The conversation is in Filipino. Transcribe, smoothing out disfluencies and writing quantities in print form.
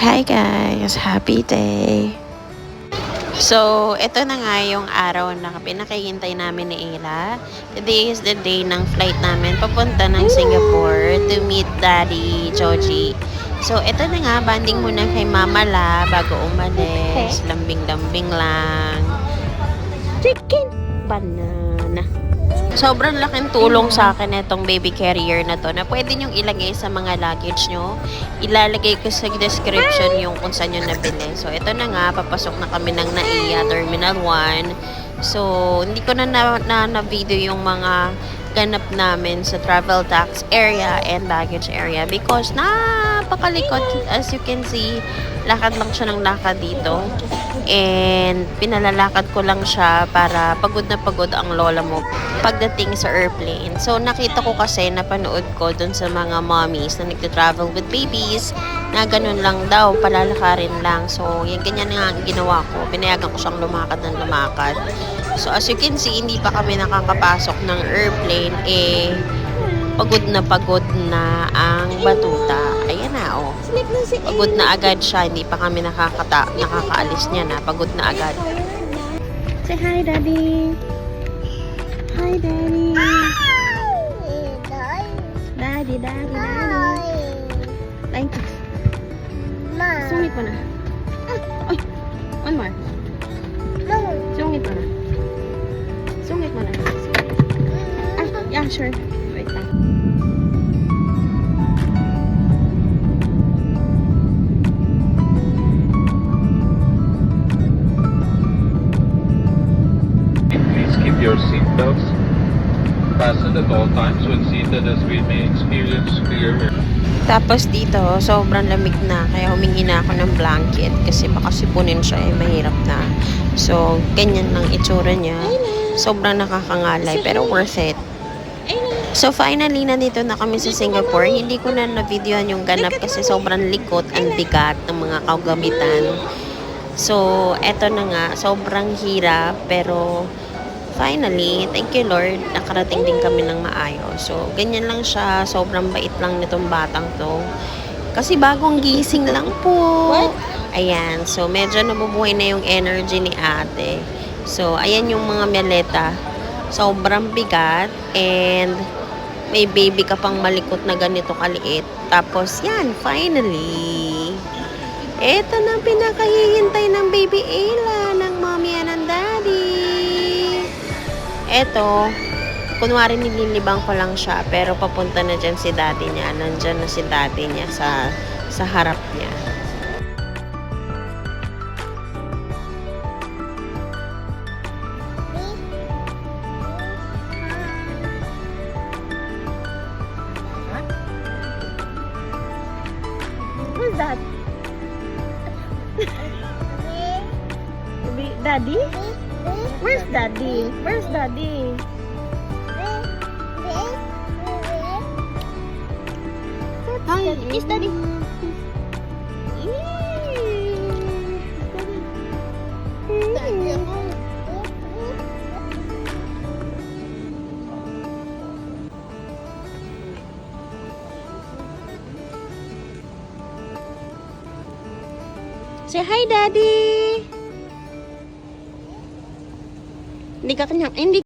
Hi guys! Happy day! So, ito na nga yung araw na pinakahihintay namin ni Ayla. Today is the day ng flight namin papunta ng Singapore to meet Daddy Joji. So, ito na nga, banding muna kay Mama La bago umalis. Lambing-lambing lang. Chicken! Banana. Sobrang laking tulong sa akin itong baby carrier na to na pwede nyong ilagay sa mga luggage nyo. Ilalagay ko sa description yung kung saan nyo nabili. So, ito na nga, papasok na kami ng NAIA Terminal 1. So, hindi ko na video yung mga ganap namin sa travel tax area and baggage area because napakalikot. As you can see, lakad lang siya ng lakad dito. And pinalalakad ko lang siya para pagod na pagod ang lola mo pagdating sa airplane. So nakita ko kasi, napanood ko dun sa mga mommies na nagta-travel with babies na ganun lang daw, palalakarin lang. So yan, ganyan nga ang ginawa ko. Pinayagan ko siyang lumakad ng lumakad. So as you can see, hindi pa kami nakakapasok ng airplane, pagod na ang batuta. Ayan na, oh. Pagod na agad siya. Hindi pa kami nakakaalis niya na. Pagod na agad. Say hi, Daddy. Hi, Daddy. Daddy. Thank you. Sungit mo na. Ay, one more. Sungit mo na. Ah, yeah, sure. Wait lang. Please keep your seatbelts fastened at all times when seated as we may experience clear. Tapos dito, sobrang lamig na. Kaya humingi na ako ng blanket. Kasi baka sipunin siya, mahirap na. So, ganyan lang itsura niya. Sobrang nakakangalay, pero worth it. So, finally, nandito na kami sa Singapore. Hindi ko na na-videoan yung ganap kasi sobrang likot, ang bigat ng mga kagamitan. So, eto na nga. Sobrang hirap, pero finally, thank you Lord, nakarating din kami ng maayos. So, ganyan lang siya. Sobrang bait lang nitong batang to. Kasi bagong gising lang po. Ayan. So, medyo nabubuhay na yung energy ni ate. So, ayan yung mga maleta. Sobrang bigat. And, may baby ka pang malikot na ganito kaliit. Tapos, yan. Finally. Eto na pinakahihintay ng baby Ayla, ng mommy and ng daddy. Eto, kunwari nililibang ko lang siya, pero papunta na dyan si daddy niya. Nandyan na si daddy niya sa harap niya. Who's that? Daddy? Where's Daddy? Where's Daddy? Hi, is Daddy? Say hi, Daddy. Hindi ka kanya, hindi